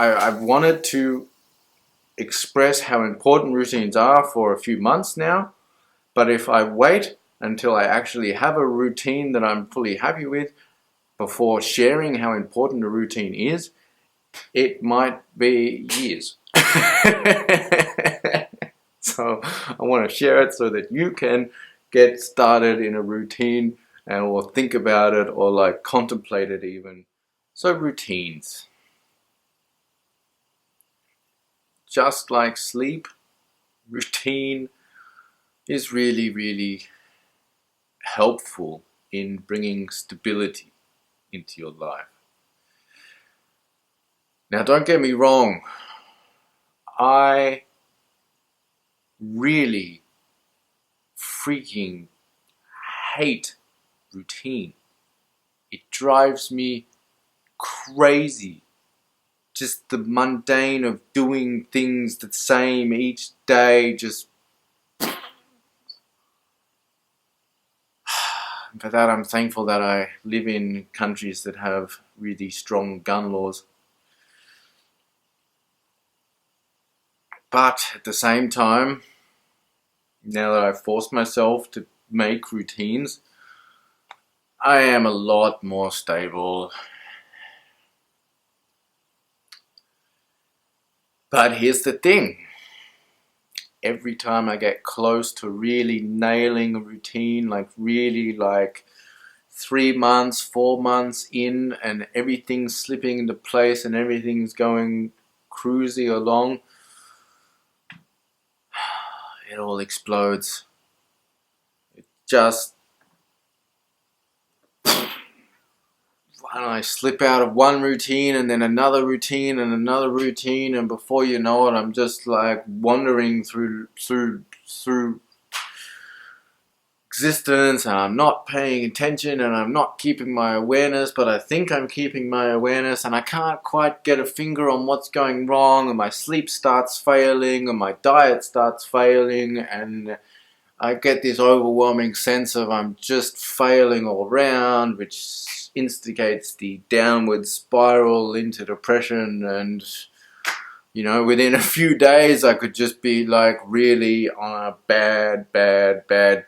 I've wanted to express how important routines are for a few months now, but if I wait until I actually have a routine that I'm fully happy with before sharing how important a routine is, it might be years. So I want to share it so that you can get started in a routine or think about it or like contemplate it even. So routines. Just like sleep, routine is really, really helpful in bringing stability into your life. Now, don't get me wrong, I really freaking hate routine. It drives me crazy. Just the mundane of doing things the same each day, just for that I'm thankful that I live in countries that have really strong gun laws. But at the same time, now that I've forced myself to make routines, I am a lot more stable. But here's the thing. Every time I get close to really nailing a routine, like really like 3 months, 4 months in, and everything's slipping into place and everything's going cruisy along, it all explodes. It just, and I slip out of one routine and then another routine and another routine, and before you know it, I'm just like wandering through existence, and I'm not paying attention and I'm not keeping my awareness, but I think I'm keeping my awareness, and I can't quite get a finger on what's going wrong, and my sleep starts failing and my diet starts failing, and I get this overwhelming sense of I'm just failing all around, which instigates the downward spiral into depression. And you know, within a few days I could just be like really on a bad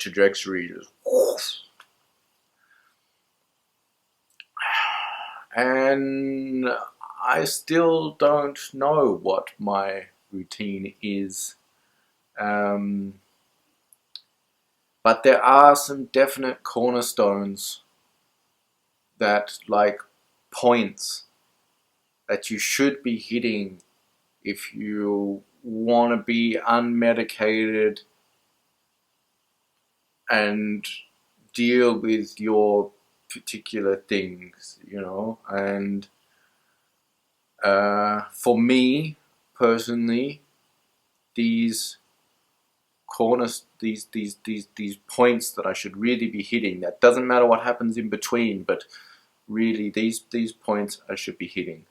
trajectory. And I still don't know what my routine is. But there are some definite cornerstones, that like points that you should be hitting if you want to be unmedicated and deal with your particular things, you know. And for me personally, these these points that I should really be hitting, that doesn't matter what happens in between, but really these points I should be hitting.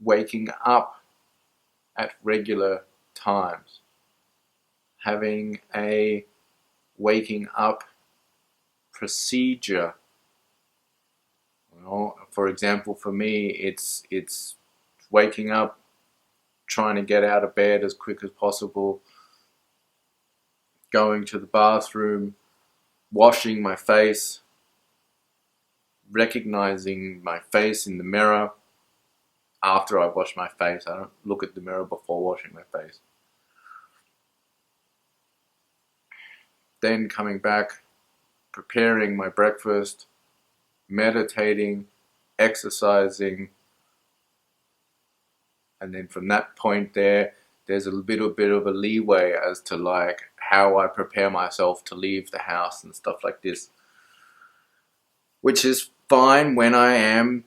Waking up at regular times, having a waking up procedure. You know, for example, for me, it's waking up, trying to get out of bed as quick as possible, going to the bathroom, washing my face, recognizing my face in the mirror after I wash my face. I don't look at the mirror before washing my face. Then coming back, preparing my breakfast, meditating, exercising, and then from that point there's a little bit of a leeway as to like how I prepare myself to leave the house and stuff like this, which is fine when I am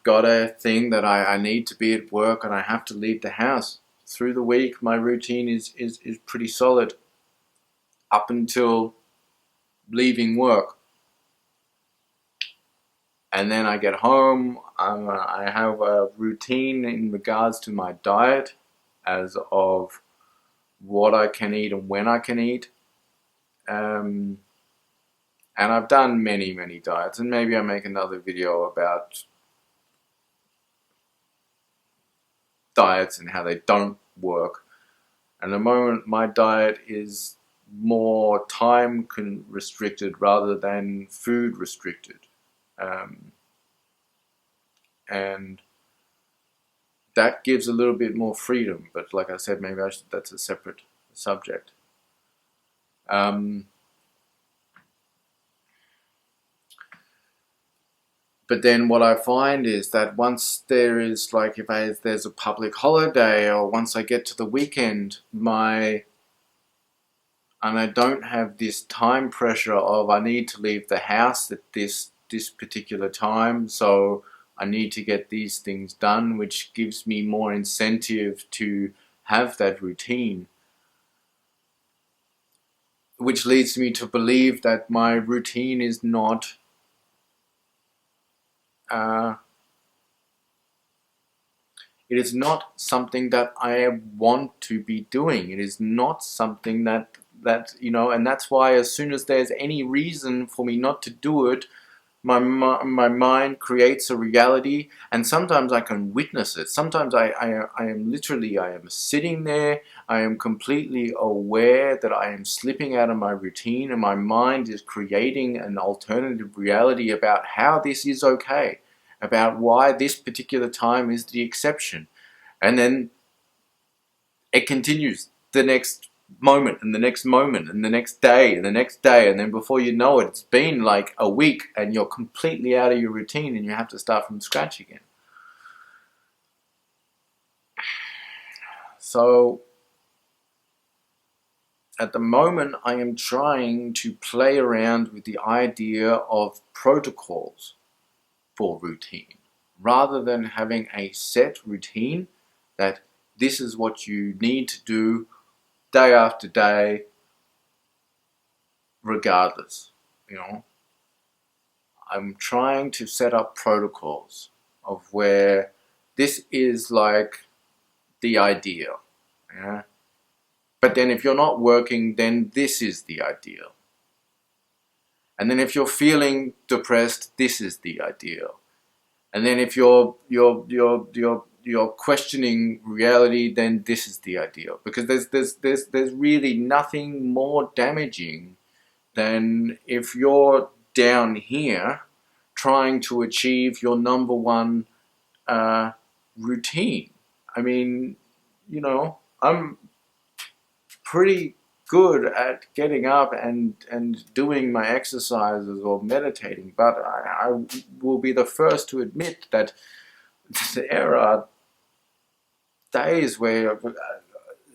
got a thing that I need to be at work and I have to leave the house. Through the week my routine is pretty solid up until leaving work. And then I get home, I have a routine in regards to my diet, as of what I can eat and when I can eat. And I've done many diets, and maybe I'll make another video about diets and how they don't work. And at the moment, my diet is more time restricted rather than food restricted. Um, and that gives a little bit more freedom. But like I said, maybe that's a separate subject. Um, but then what I find is that once there is like, there's a public holiday, or once I get to the weekend, and I don't have this time pressure of I need to leave the house at this particular time, so I need to get these things done, which gives me more incentive to have that routine, which leads me to believe that my routine is not it is not something that I want to be doing. It is not something that and that's why as soon as there's any reason for me not to do it, my mind creates a reality, and sometimes I can witness it. Sometimes I am sitting there, I am completely aware that I am slipping out of my routine, and my mind is creating an alternative reality about how this is okay, about why this particular time is the exception. And then it continues the next moment and the next moment and the next day and the next day, and then before you know it, it's been like a week and you're completely out of your routine and you have to start from scratch again. So at the moment I am trying to play around with the idea of protocols for routine, rather than having a set routine that this is what you need to do day after day, regardless. I'm trying to set up protocols of where this is like the ideal. Yeah? But then if you're not working, then this is the ideal. And then if you're feeling depressed, this is the ideal. And then if you're questioning reality, then this is the ideal. Because there's really nothing more damaging than if you're down here trying to achieve your number one routine. I mean, I'm pretty good at getting up and doing my exercises or meditating, but I will be the first to admit that there are days where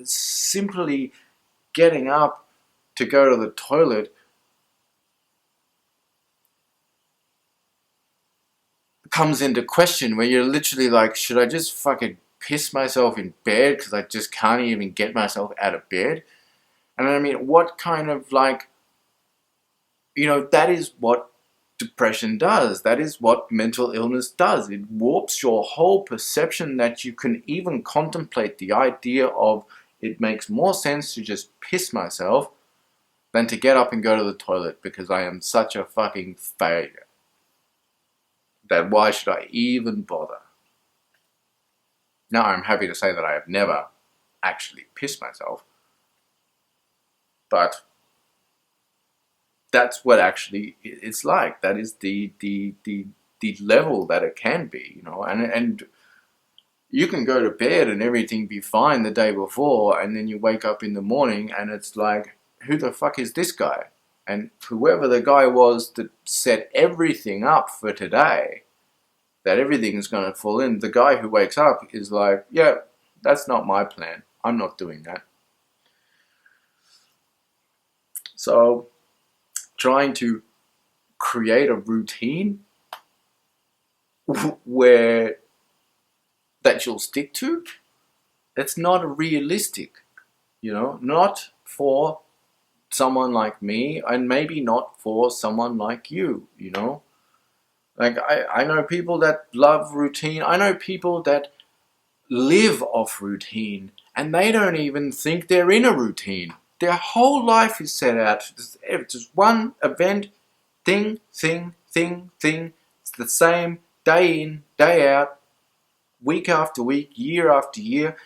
simply getting up to go to the toilet comes into question, where you're literally like, should I just fucking piss myself in bed because I just can't even get myself out of bed? And I mean, what kind of that is what depression does. That is what mental illness does. It warps your whole perception that you can even contemplate the idea of it makes more sense to just piss myself than to get up and go to the toilet because I am such a fucking failure. That why should I even bother? Now, I'm happy to say that I have never actually pissed myself, but that's what actually it's like. That is the level that it can be, and you can go to bed and everything be fine the day before, and then you wake up in the morning and it's like, who the fuck is this guy? And whoever the guy was that set everything up for today, that everything's going to fall in, the guy who wakes up is like, yeah, that's not my plan. I'm not doing that. So trying to create a routine where that you'll stick to, it's not realistic, not for someone like me, and maybe not for someone like you, Like, I know people that love routine. I know people that live off routine, and they don't even think they're in a routine. Their whole life is set out. It's just one event, thing. It's the same day in, day out. week after week, year after year,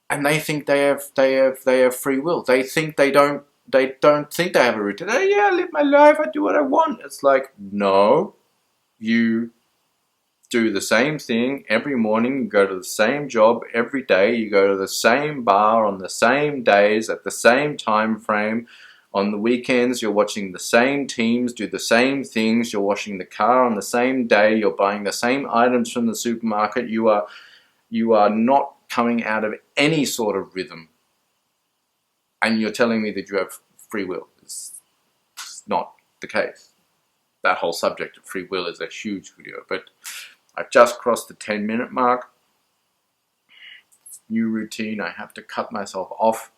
and they think they have free will. They think they don't think they have a routine. Oh, yeah, I live my life, I do what I want. It's like, no, you do the same thing every morning, you go to the same job every day, you go to the same bar on the same days at the same time frame. On the weekends, you're watching the same teams do the same things, you're washing the car on the same day, you're buying the same items from the supermarket. You are not coming out of any sort of rhythm. And you're telling me that you have free will. It's not the case. That whole subject of free will is a huge video, but I've just crossed the 10-minute mark. New routine, I have to cut myself off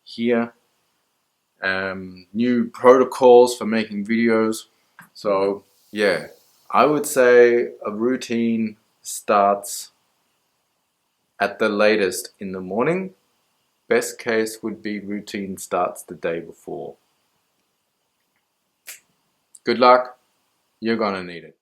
here. New protocols for making videos. So yeah, I would say a routine starts at the latest in the morning. Best case would be routine starts the day before. Good luck, you're gonna need it.